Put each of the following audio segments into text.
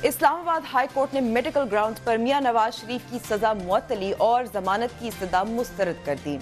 اسلام آباد high court نے medical grounds پر میاں نواز شریف کی سزا معطلی اور ضمانت کی استدعا مسترد کر دی۔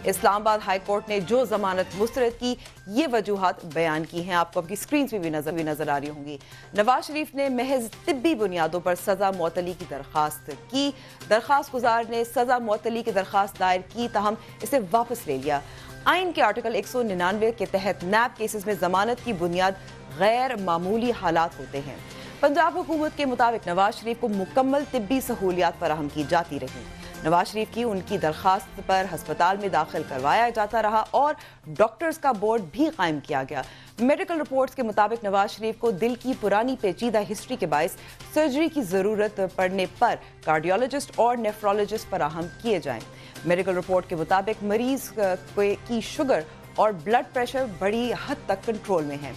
اسلام آباد ہائی کورٹ نے جو ضمانت مسترد کی، یہ وجوہات بیان کی ہیں، آپ کو اپنی سکرین پہ بھی نظر آ رہی ہوں گی۔ نواز شریف نے محض طبی بنیادوں پر سزا معطلی کی درخواست کی۔ درخواست گزار نے سزا معطلی کی درخواست دائر کی، تاہم اسے واپس لے لیا۔ آئین کے آرٹیکل 199 کے تحت نیب کیسز میں ضمانت کی بنیاد غیر معمولی حالات ہوتے ہیں۔ پنجاب حکومت کے مطابق نواز شریف کو مکمل طبی سہولیات فراہم کی جاتی رہی۔ نواز شریف کی ان کی درخواست پر ہسپتال میں داخل کروایا جاتا رہا اور ڈاکٹرز کا بورڈ بھی قائم کیا گیا۔ میڈیکل رپورٹس کے مطابق نواز شریف کو دل کی پرانی پیچیدہ ہسٹری کے باعث سرجری کی ضرورت پڑنے پر کارڈیولوجسٹ اور نیفرولوجسٹ فراہم کیے جائیں۔ میڈیکل رپورٹ کے مطابق مریض کی شوگر اور بلڈ پریشر بڑی حد تک کنٹرول میں ہے۔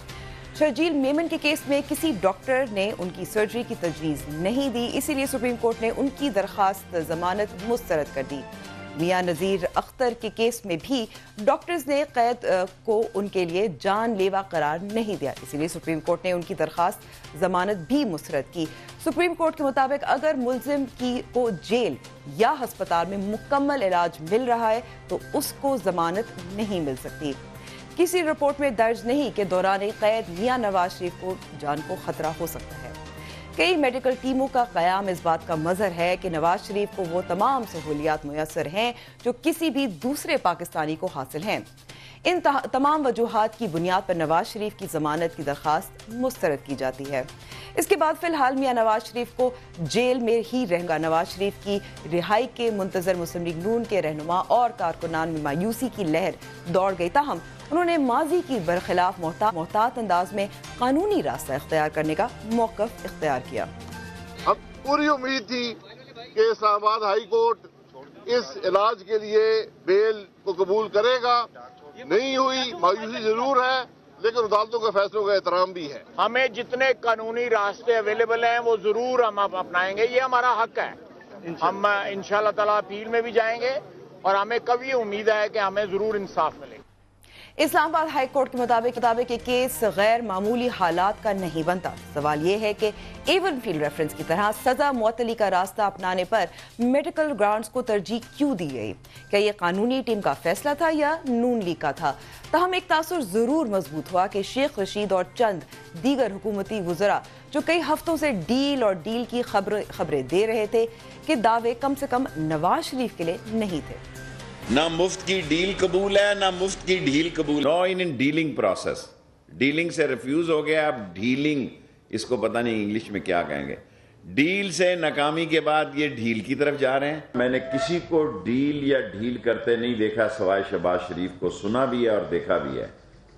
شرجیل میمن کے کیس میں کسی ڈاکٹر نے ان کی سرجری کی تجویز نہیں دی، اسی لیے سپریم کورٹ نے ان کی درخواست ضمانت مسترد کر دی۔ میاں نذیر اختر کے کیس میں بھی ڈاکٹرز نے قید کو ان کے لیے جان لیوا قرار نہیں دیا، اسی لیے سپریم کورٹ نے ان کی درخواست ضمانت بھی مسترد کی۔ سپریم کورٹ کے مطابق اگر ملزم کو جیل یا ہسپتال میں مکمل علاج مل رہا ہے تو اس کو ضمانت نہیں مل سکتی۔ کسی رپورٹ میں درج نہیں کہ دوران قید میاں نواز شریف کو جان کو خطرہ ہو سکتا ہے۔ کئی میڈیکل ٹیموں کا قیام اس بات کا مظہر ہے کہ نواز شریف کو وہ تمام سہولیات میسر ہیں جو کسی بھی دوسرے پاکستانی کو حاصل ہیں۔ ان تمام وجوہات کی بنیاد پر نواز شریف کی ضمانت کی درخواست مسترد کی جاتی ہے۔ اس کے بعد فی الحال میاں نواز شریف کو جیل میں ہی رہے گا۔ نواز شریف کی رہائی کے منتظر مسلم لیگ نون کے رہنما اور کارکنان میں مایوسی کی لہر دوڑ گئی، تاہم انہوں نے ماضی کی برخلاف محتاط انداز میں قانونی راستہ اختیار کرنے کا موقف اختیار کیا۔ اب پوری امید تھی کہ اسلام آباد ہائی کورٹ اس علاج کے لیے بیل کو قبول کرے گا، نہیں ہوئی، مایوسی ضرور ہے، لیکن عدالتوں کے فیصلوں کا احترام بھی ہے۔ ہمیں جتنے قانونی راستے اویلیبل ہیں وہ ضرور ہم اپنائیں گے، یہ ہمارا حق ہے۔ ہم انشاءاللہ تعالیٰ اپیل میں بھی جائیں گے اور ہمیں کبھی امید ہے کہ ہمیں ضرور انصاف ملے گا۔ اسلام آباد ہائی کورٹ کے مطابق یہ کیس غیر معمولی حالات کا نہیں بنتا۔ سوال یہ ہے کہ ایون فیلڈ ریفرنس کی طرح سزا معطلی کا راستہ اپنانے پر میڈیکل گراؤنڈز کو ترجیح کیوں دی گئی؟ کیا یہ قانونی ٹیم کا فیصلہ تھا یا نون لیگ کا تھا؟ تاہم ایک تاثر ضرور مضبوط ہوا کہ شیخ رشید اور چند دیگر حکومتی وزراء جو کئی ہفتوں سے ڈیل کی خبریں دے رہے تھے کہ دعوے کم سے کم نواز شریف کے لیے نہیں تھے۔ نہ مفت کی ڈیل قبول ہے، نہ مفت کی ڈھیل قبول۔ نو ان ڈیلنگ پروسیس، ڈیلنگ سے ریفیوز ہو گیا، اب ڈھیلنگ، اس کو پتہ نہیں انگلش میں کیا کہیں گے۔ ڈیل سے ناکامی کے بعد یہ ڈھیل کی طرف جا رہے ہیں۔ میں نے کسی کو ڈیل یا ڈھیل کرتے نہیں دیکھا سوائے شہباز شریف کو، سنا بھی ہے اور دیکھا بھی ہے۔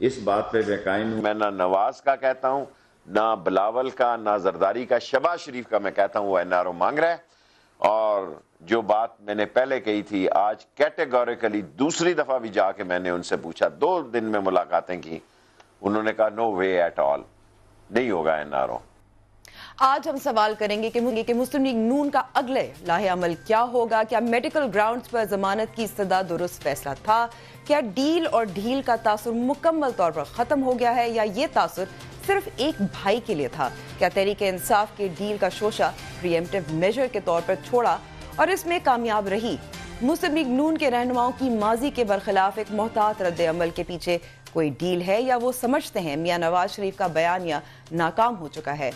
اس بات پہ میں قائم ہوں۔ میں نہ نواز کا کہتا ہوں، نہ بلاول کا، نہ زرداری کا، شہباز شریف کا میں کہتا ہوں وہ این آر او مانگ رہا ہے۔ اور جو بات میں نے پہلے کہی تھی، آج کیٹیگوریکلی دوسری دفعہ بھی جا کے میں نے ان سے پوچھا، 2 دن میں ملاقاتیں کی، انہوں نے کہا نو وے ایٹ آل، نہیں ہوگا این آر او۔ آج ہم سوال کریں گے کہ مسلم لیگ نون کا اگلے لاہ عمل کیا ہوگا؟ کیا میڈیکل گراؤنڈز پر ضمانت کی استدعا درست فیصلہ تھا؟ کیا ڈیل اور ڈھیل کا تاثر مکمل طور پر ختم ہو گیا ہے یا یہ تاثر صرف ایک بھائی کے لیے تھا؟ کیا تحریک انصاف کے ڈیل کا شوشہ پری ایمپٹیو میجر کے طور پر چھوڑا اور اس میں کامیاب رہی؟ مسلم لیگ نون کے رہنماؤں کی ماضی کے برخلاف ایک محتاط رد عمل کے پیچھے کوئی ڈیل ہے یا وہ سمجھتے ہیں میاں نواز شریف کا بیانیہ ناکام ہو چکا ہے؟